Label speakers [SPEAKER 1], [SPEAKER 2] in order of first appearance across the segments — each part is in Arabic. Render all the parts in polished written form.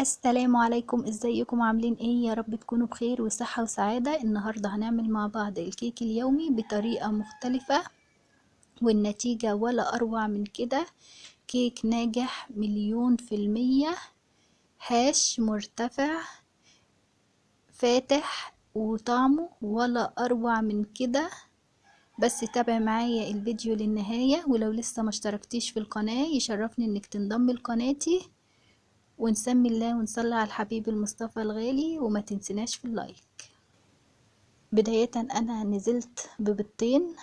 [SPEAKER 1] السلام عليكم، ازيكم عاملين ايه؟ يا رب تكونوا بخير وصحة وسعادة. النهاردة هنعمل مع بعض الكيك اليومي بطريقة مختلفة، والنتيجة ولا اروع من كده. كيك ناجح 1000000%، هاش مرتفع فاتح وطعمه ولا اروع من كده. بس تابع معايا الفيديو للنهاية، ولو لسه ما اشتركتيش في القناة يشرفني انك تنضم لقناتي، ونسمي الله ونصلي على الحبيب المصطفى الغالي، وما تنسناش في اللايك. بداية أنا نزلت ببيضتين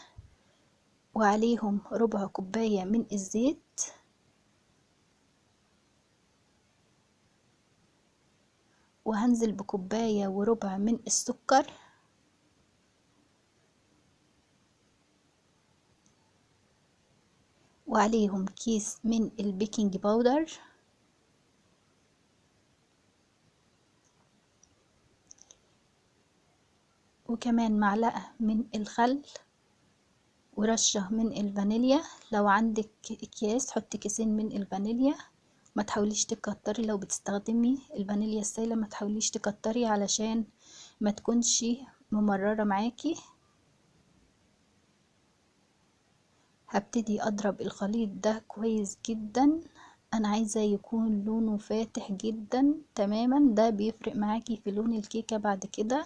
[SPEAKER 1] وعليهم ربع كوباية من الزيت، وهنزل بكوباية وربع من السكر، وعليهم كيس من البيكنج باودر، وكمان معلقة من الخل، ورشة من الفانيليا. لو عندك اكياس حطي كيسين من الفانيليا، ما تحاوليش تكتري. لو بتستخدمي الفانيليا السائلة ما تحاوليش تكتري علشان ما تكونش ممررة معاكي. هبتدي اضرب الخليط ده كويس جدا. انا عايزة يكون لونه فاتح جدا تماما، ده بيفرق معاكي في لون الكيكة بعد كده،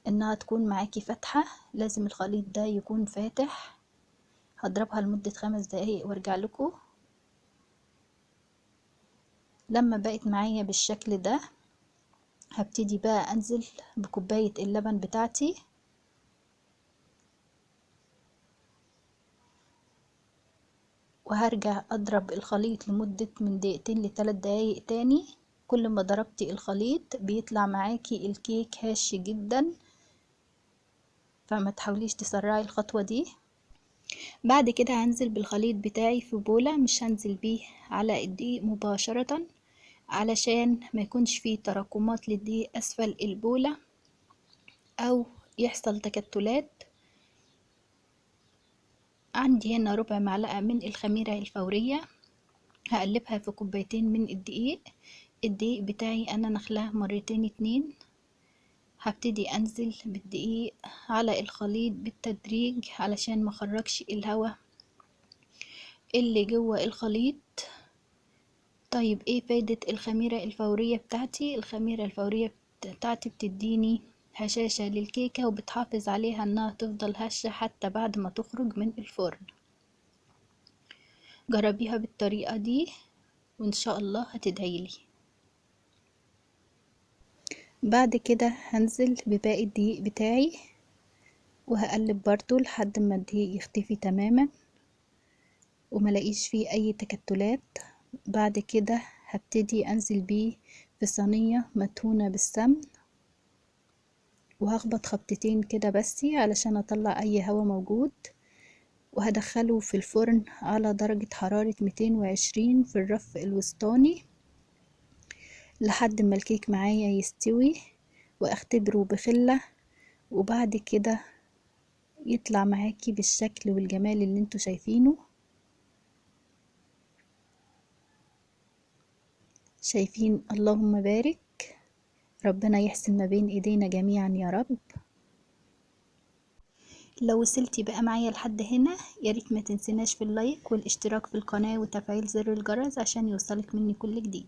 [SPEAKER 1] انها تكون معاكي فاتحة. لازم الخليط ده يكون فاتح. هضربها لمدة 5 دقايق وارجع لكم. لما بقت معايا بالشكل ده هبتدي بقى انزل بكوباية اللبن بتاعتي، وهرجع اضرب الخليط لمدة من 2 ل3 دقايق تاني. كل ما ضربتي الخليط بيطلع معاكي الكيك هش جدا، فما تحاوليش تسرعي الخطوة دي. بعد كده هنزل بالخليط بتاعي في بولة، مش هنزل بيه على الدقيق مباشرة علشان ما يكونش فيه تراكمات للدقيق اسفل البولة او يحصل تكتلات. عندي هنا ربع معلقة من الخميرة الفورية، هقلبها في كوبايتين من الدقيق. الدقيق بتاعي انا نخلاه مرتين 2. هبتدي انزل بالدقيق على الخليط بالتدريج علشان ما اخرجش الهواء اللي جوه الخليط. طيب ايه فايدة الخميرة الفورية بتاعتي؟ الخميرة الفورية بتاعتي بتديني هشاشة للكيكة، وبتحافظ عليها انها تفضل هشة حتى بعد ما تخرج من الفرن. جربيها بالطريقة دي وان شاء الله هتدعيلي. بعد كده هنزل بباقي الدقيق بتاعي، وهقلب برضو لحد ما الدقيق يختفي تماما وملاقيش فيه اي تكتلات. بعد كده هبتدي انزل بيه في صينية مدهونة بالسمن، وهخبط خبطتين كده بس علشان اطلع اي هوا موجود، وهدخله في الفرن على درجة حرارة 220 في الرف الوسطاني لحد ما الكيك معايا يستوي، واختبره بخلة. وبعد كده يطلع معاكي بالشكل والجمال اللي انتوا شايفينه. شايفين؟ اللهم بارك. ربنا يحسن ما بين ايدينا جميعا يا رب. لو وصلتي بقى معايا لحد هنا ياريت ما تنسيناش في اللايك والاشتراك في القناة وتفعيل زر الجرس عشان يوصلك مني كل جديد.